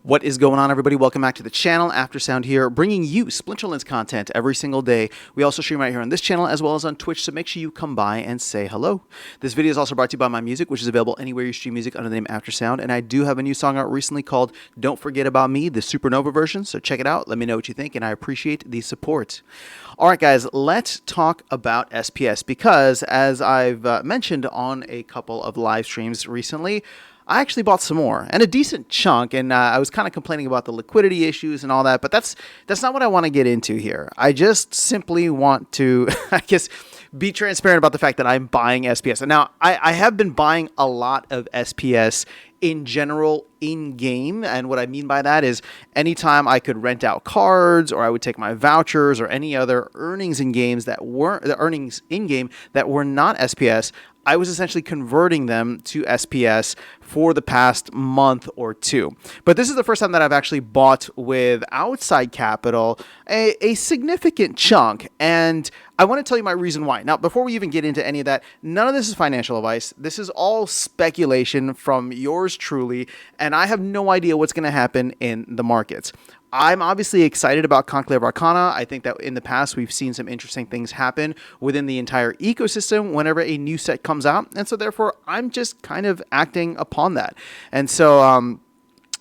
What is going on, everybody? Welcome back to the channel. Aftersound here, bringing you Splinterlands content every single day. We also stream right here on this channel as well as on Twitch, so make sure you come by and say hello. This video is also brought to you by my music, which is available anywhere you stream music under the name Aftersound, and I do have a new song out recently called Don't Forget About Me, the Supernova version, so check it out. Let me know what you think, and I appreciate the support. All right, guys, let's talk about SPS because, as I've mentioned on a couple of live streams recently, I actually bought some more, and a decent chunk, and I was kind of complaining about the liquidity issues and all that, but that's not what I want to get into here. I just simply want to, I guess, be transparent about the fact that I'm buying SPS. And now, I have been buying a lot of SPS in general in-game, and what I mean by that is anytime I could rent out cards, or I would take my vouchers, or any other earnings in games that weren't the earnings in-game that were not SPS, I was essentially converting them to SPS for the past month or two. But this is the first time that I've actually bought with outside capital a significant chunk, and I want to tell you my reason why. Now, before we even get into any of that, none of this is financial advice. This is all speculation from yours truly, and I have no idea what's going to happen in the markets. I'm obviously excited about Conclave Arcana. I think that in the past we've seen some interesting things happen within the entire ecosystem whenever a new set comes out, and so therefore I'm just kind of acting upon that. And so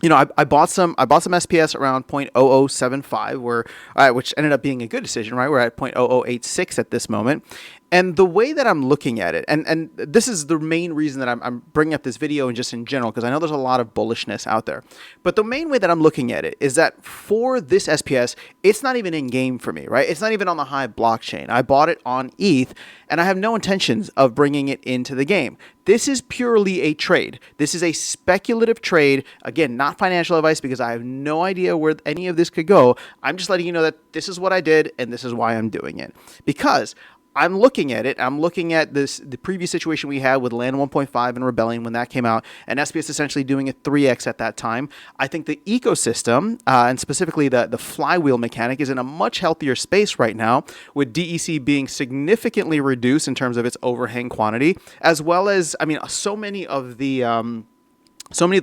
you know, I bought some SPS around 0.0075, which ended up being a good decision, right? We're at 0.0086 at this moment. And the way that I'm looking at it, and this is the main reason that I'm bringing up this video and just in general, because I know there's a lot of bullishness out there. But the main way that I'm looking at it is that for this SPS, it's not even in-game for me, right? It's not even on the Hive blockchain. I bought it on ETH, and I have no intentions of bringing it into the game. This is purely a trade. This is a speculative trade. Again, not financial advice because I have no idea where any of this could go. I'm just letting you know that this is what I did, and this is why I'm doing it. Because I'm looking at it. I'm looking at the previous situation we had with Land 1.5 and Rebellion when that came out, and SPS essentially doing a 3x at that time. I think the ecosystem, and specifically the flywheel mechanic, is in a much healthier space right now, with DEC being significantly reduced in terms of its overhang quantity, as well as, I mean, so many of the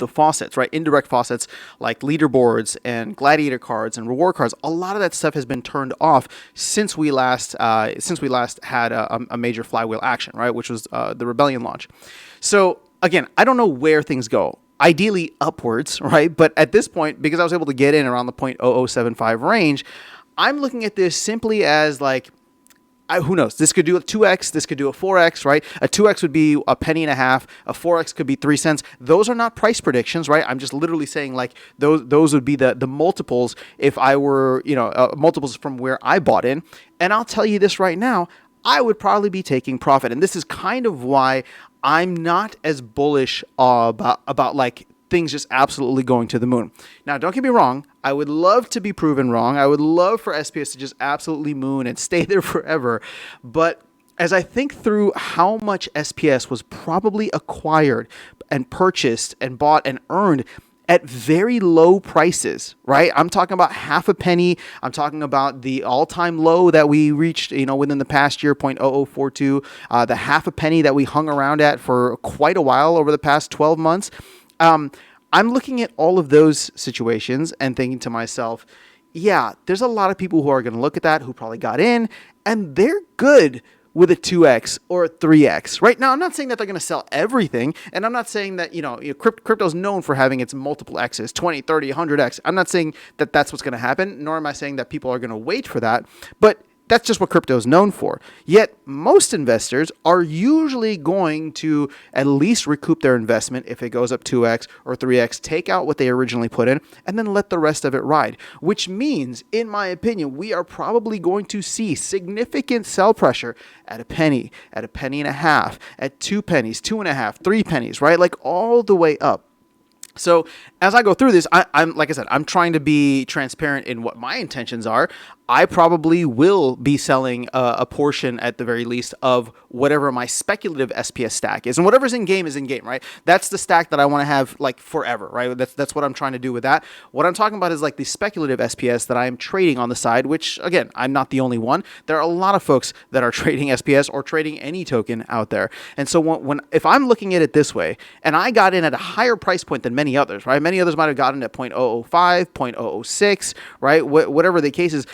faucets, right? Indirect faucets like leaderboards and gladiator cards and reward cards. A lot of that stuff has been turned off since we last had a major flywheel action, right? Which was the Rebellion launch. So again, I don't know where things go. Ideally upwards, right? But at this point, because I was able to get in around the 0.0075 range, I'm looking at this simply as like, who knows? This could do a 2x. This could do a 4x, right? A 2x would be a penny and a half. A 4x could be 3 cents. Those are not price predictions, right? I'm just literally saying like those would be the multiples if I were, you know, multiples from where I bought in. And I'll tell you this right now, I would probably be taking profit. And this is kind of why I'm not as bullish about like things just absolutely going to the moon. Now, don't get me wrong. I would love to be proven wrong. I would love for SPS to just absolutely moon and stay there forever. But as I think through how much SPS was probably acquired and purchased and bought and earned at very low prices, right? I'm talking about half a penny. I'm talking about the all-time low that we reached, you know, within the past year, 0.0042, the half a penny that we hung around at for quite a while over the past 12 months. I'm looking at all of those situations and thinking to myself, yeah, there's a lot of people who are going to look at that who probably got in, and they're good with a 2x or a 3x. Right now, I'm not saying that they're going to sell everything, and I'm not saying that, crypto is known for having its multiple x's, 20, 30, 100x. I'm not saying that that's what's going to happen, nor am I saying that people are going to wait for that, but that's just what crypto is known for. Yet most investors are usually going to at least recoup their investment if it goes up 2x or 3x, take out what they originally put in, and then let the rest of it ride. Which means, in my opinion, we are probably going to see significant sell pressure at a penny and a half, at 2 pennies, 2.5, 3 pennies, right? Like all the way up. So as I go through this, I'm like I said, I'm trying to be transparent in what my intentions are. I probably will be selling a portion at the very least of whatever my speculative SPS stack is, and whatever's in game is in game, right? That's the stack that I want to have like forever, right? That's what I'm trying to do with that. What I'm talking about is like the speculative SPS that I am trading on the side, which again, I'm not the only one. There are a lot of folks that are trading SPS or trading any token out there. And so if I'm looking at it this way, and I got in at a higher price point than many others, right? Many others might have gotten at 0.005, 0.006, right? Whatever the case is.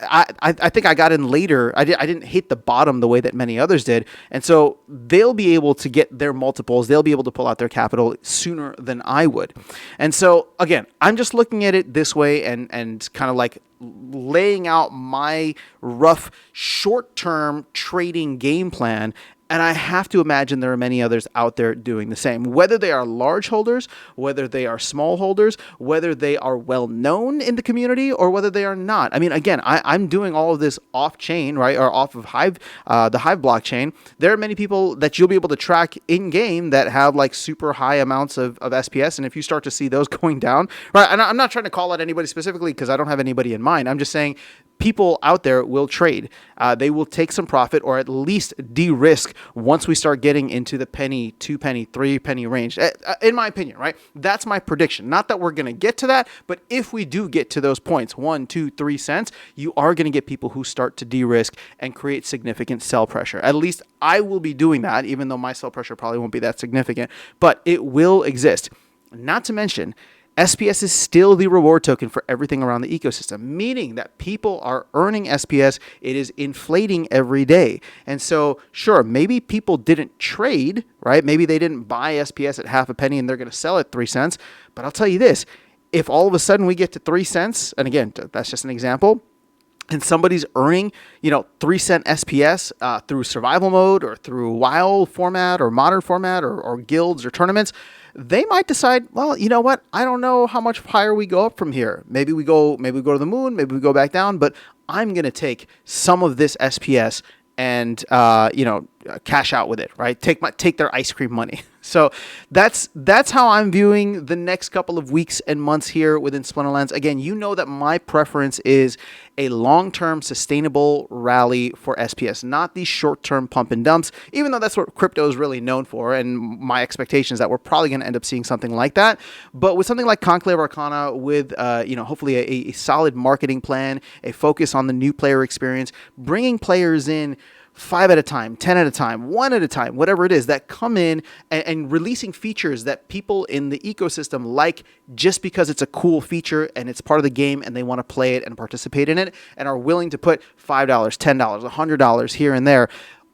I think I got in later. I didn't hit the bottom the way that many others did. And so they'll be able to get their multiples. They'll be able to pull out their capital sooner than I would. And so, again, I'm just looking at it this way and kind of like laying out my rough short-term trading game plan. And I have to imagine there are many others out there doing the same, whether they are large holders, whether they are small holders, whether they are well known in the community, or whether they are not. I mean, again, I'm doing all of this off chain, right, or off of Hive, the Hive blockchain. There are many people that you'll be able to track in game that have like super high amounts of SPS. And if you start to see those going down, right, and I'm not trying to call out anybody specifically because I don't have anybody in mind. I'm just saying people out there will trade. They will take some profit or at least de-risk once we start getting into the penny, 2 penny, 3 penny range, in my opinion, right? That's my prediction. Not that we're going to get to that, but if we do get to those points, 1, 2, 3 cents, you are going to get people who start to de-risk and create significant sell pressure. At least I will be doing that, even though my sell pressure probably won't be that significant, but it will exist. Not to mention, SPS is still the reward token for everything around the ecosystem, meaning that people are earning SPS. It is inflating every day. And so, sure, maybe people didn't trade, right? Maybe they didn't buy SPS at half a penny and they're going to sell at 3 cents. But I'll tell you this, if all of a sudden we get to 3 cents, and again, that's just an example, and somebody's earning, 3 cent SPS through survival mode or through wild format or modern format or guilds or tournaments, they might decide, well, you know what? I don't know how much higher we go up from here. Maybe we go to the moon, maybe we go back down, but I'm going to take some of this SPS and cash out with it, right? Take their ice cream money. So that's how I'm viewing the next couple of weeks and months here within Splinterlands. Again, you know that my preference is a long-term sustainable rally for SPS, not these short-term pump and dumps, even though that's what crypto is really known for. And my expectation is that we're probably going to end up seeing something like that. But with something like Conclave Arcana, with hopefully a solid marketing plan, a focus on the new player experience, bringing players in 5 at a time, 10 at a time, 1 at a time, whatever it is, that come in and releasing features that people in the ecosystem like just because it's a cool feature and it's part of the game and they want to play it and participate in it and are willing to put $5, $10, $100 here and there.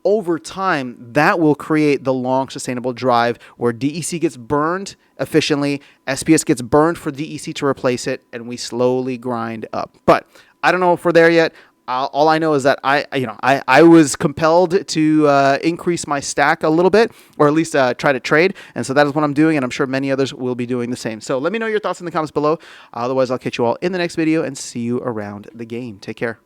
Over time, that will create the long sustainable drive where DEC gets burned efficiently, SPS gets burned for DEC to replace it, and we slowly grind up. But I don't know if we're there yet. All I know is that I was compelled to increase my stack a little bit, or at least try to trade. And so that is what I'm doing, and I'm sure many others will be doing the same. So let me know your thoughts in the comments below. Otherwise, I'll catch you all in the next video and see you around the game. Take care.